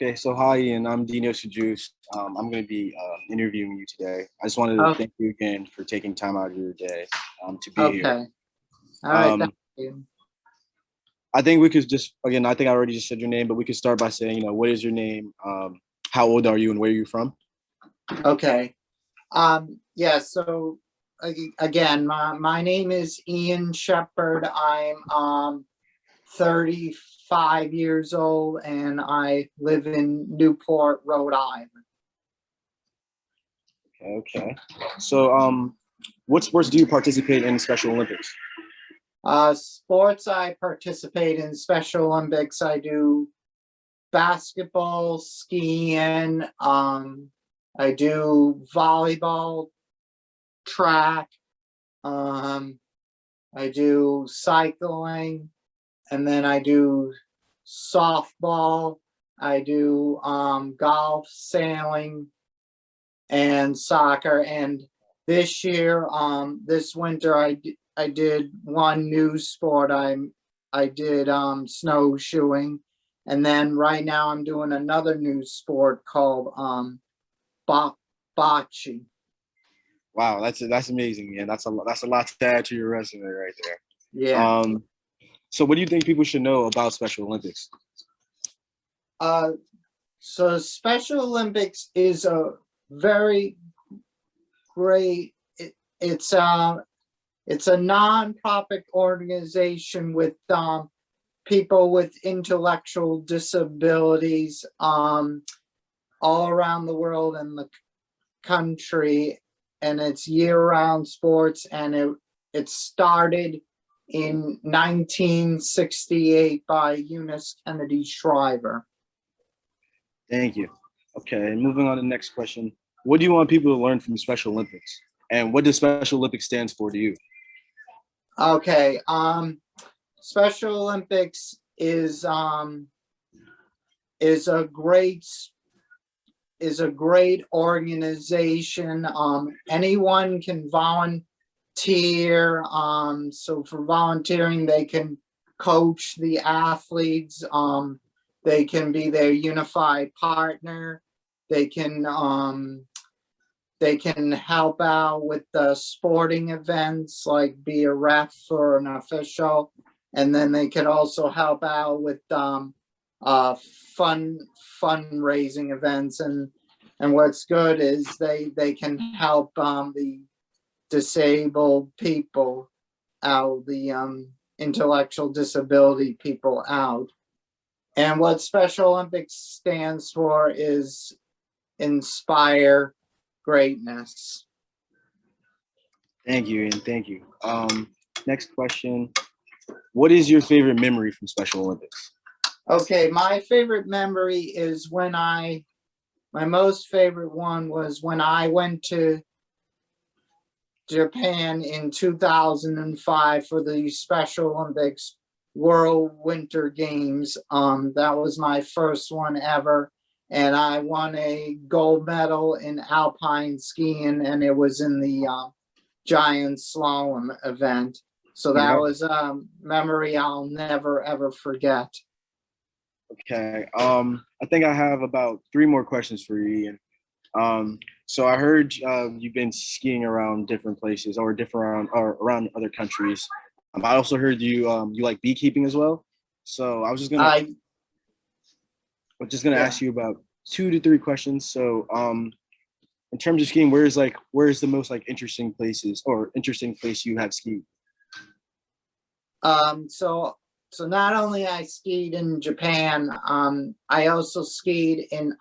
Okay, so hi, Ian. I'm Dino Sejuice. I'm going to be interviewing you today. I just wanted to Oh, thank you again for taking time out of your day to be here. okay. All right. Thank Um, you. I think we could just, again, I think I already just said your name, but we could start by saying, what is your name? How old are you and where are you from? Okay. Yeah. So again, my name is Ian Shepherd. I'm 35 years old and I live in Newport, Rhode Island. Okay. So what sports do you participate in Special Olympics? Sports I participate in Special Olympics. I do basketball, skiing. I do volleyball, track. Um, I do cycling, and then I do softball. I do golf, sailing, and soccer. And this year, this winter, I did one new sport. I did snowshoeing, and then right now I'm doing another new sport called bocce. Wow, that's amazing, man. That's a lot to add to your resume right there. Yeah. Um, so what do you think people should know about Special Olympics? So Special Olympics is a very great. It's a nonprofit organization with people with intellectual disabilities all around the world and the country, and it's year-round sports. And it started in 1968 by Eunice Kennedy Shriver. Thank you. Okay, moving on to the next question. What do you want people to learn from Special Olympics? And what does Special Olympics stands for to you? Okay, Special Olympics is a great organization. Anyone can volunteer. So for volunteering, they can coach the athletes. They can be their unified partner. They can help out with the sporting events, like be a ref or an official, and then they can also help out with fundraising events. And what's good is they can help the disabled people out, the intellectual disability people out. And what Special Olympics stands for is inspire greatness. Thank you, Ian. Thank you. Next question. What is your favorite memory from Special Olympics? Okay, my favorite memory is my most favorite one was when I went to Japan in 2005 for the Special Olympics World Winter Games. That was my first one ever. And I won a gold medal in alpine skiing, and it was in the giant slalom event. So that was a memory I'll never, ever forget. Okay. I think I have about 3 more questions for you, Ian. So I heard you've been skiing around different places or around other countries. I also heard you like beekeeping as well. So I was just gonna ask you about 2 to 3 questions. So in terms of skiing, where's the most interesting place you have skied? So not only I skied in Japan, I also skied in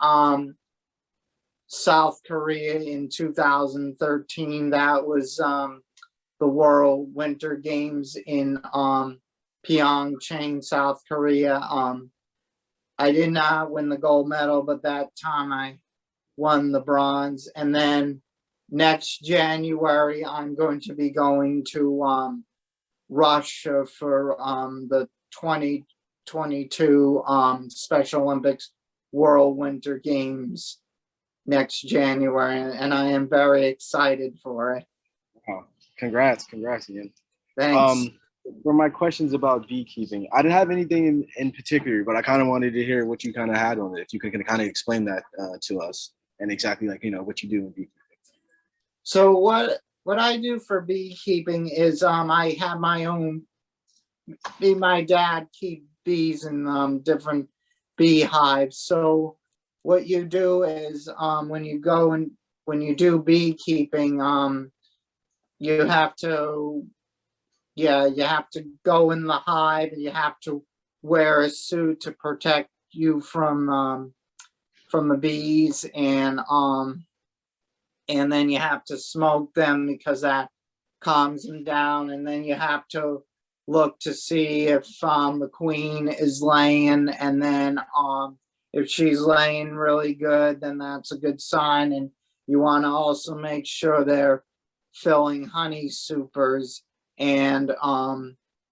South Korea in 2013. That was the World Winter Games in Pyeongchang, South Korea. I did not win the gold medal, but that time I won the bronze. And then next January, I'm going to be going to Russia for the 2022 Special Olympics World Winter Games next January, and I am very excited for it. Wow. Congrats, Ian. Thanks. for my questions about beekeeping, I didn't have anything in particular, but I kind of wanted to hear what you kind of had on it. If you could kind of explain that to us and exactly like, what you do in beekeeping. So what I do for beekeeping is I have my own, my dad keep bees in different beehives. So what you do is when you go and when you do beekeeping, you have to, yeah, you have to go in the hive and you have to wear a suit to protect you from the bees, and then you have to smoke them because that calms them down, and then you have to look to see if the queen is laying, and then if she's laying really good, then that's a good sign. And you want to also make sure they're filling honey supers, and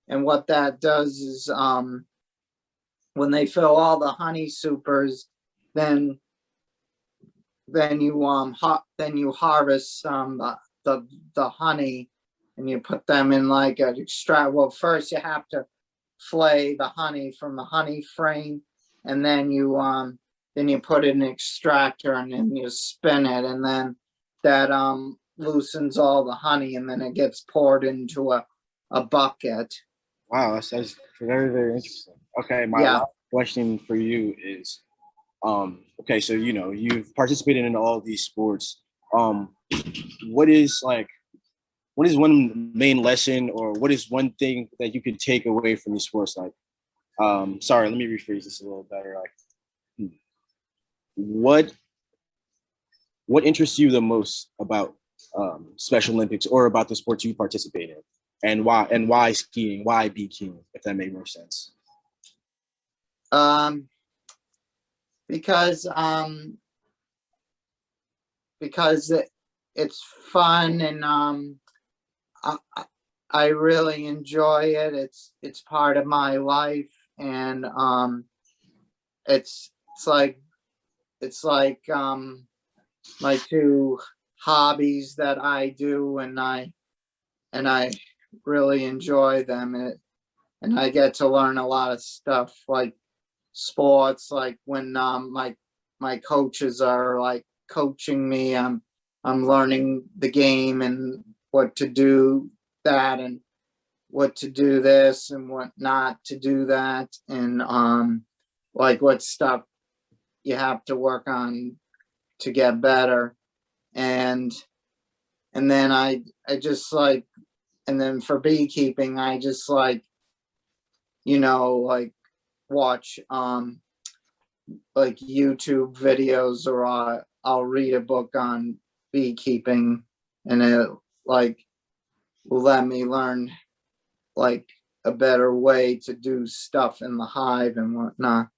what that does is when they fill all the honey supers, then you harvest the honey, and you put them in like an extract. Well, first you have to flay the honey from the honey frame, and then you put it in an extractor, and then you spin it, and then that loosens all the honey, and then it gets poured into a bucket. Wow, that's very, very interesting. Okay, my last question for you is, okay, so you've participated in all these sports. What is one main lesson, or what is one thing that you could take away from these sports? Like, sorry, let me rephrase this a little better. Like, what interests you the most about Special Olympics, or about the sports you participate in, and why? And why skiing? Why beekeeping? If that made more sense. Because it's fun, and I really enjoy it. It's part of my life, and it's like my two hobbies that I do, and I really enjoy them, and I get to learn a lot of stuff, like sports, like when my coaches are like coaching me, I'm learning the game and what to do that, and what to do this, and what not to do that, and like what stuff you have to work on to get better. And then I just like, and then for beekeeping, I just like, like watch like YouTube videos, or I'll read a book on beekeeping, and it like will let me learn like a better way to do stuff in the hive and whatnot.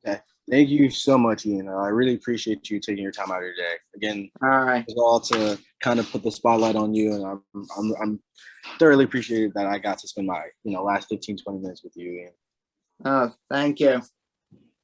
Okay. Thank you so much, Ian. I really appreciate you taking your time out of your day. Again, All right. it's all to kind of put the spotlight on you, and I'm thoroughly appreciated that I got to spend my last 15-20 minutes with you, Ian. Oh, thank you.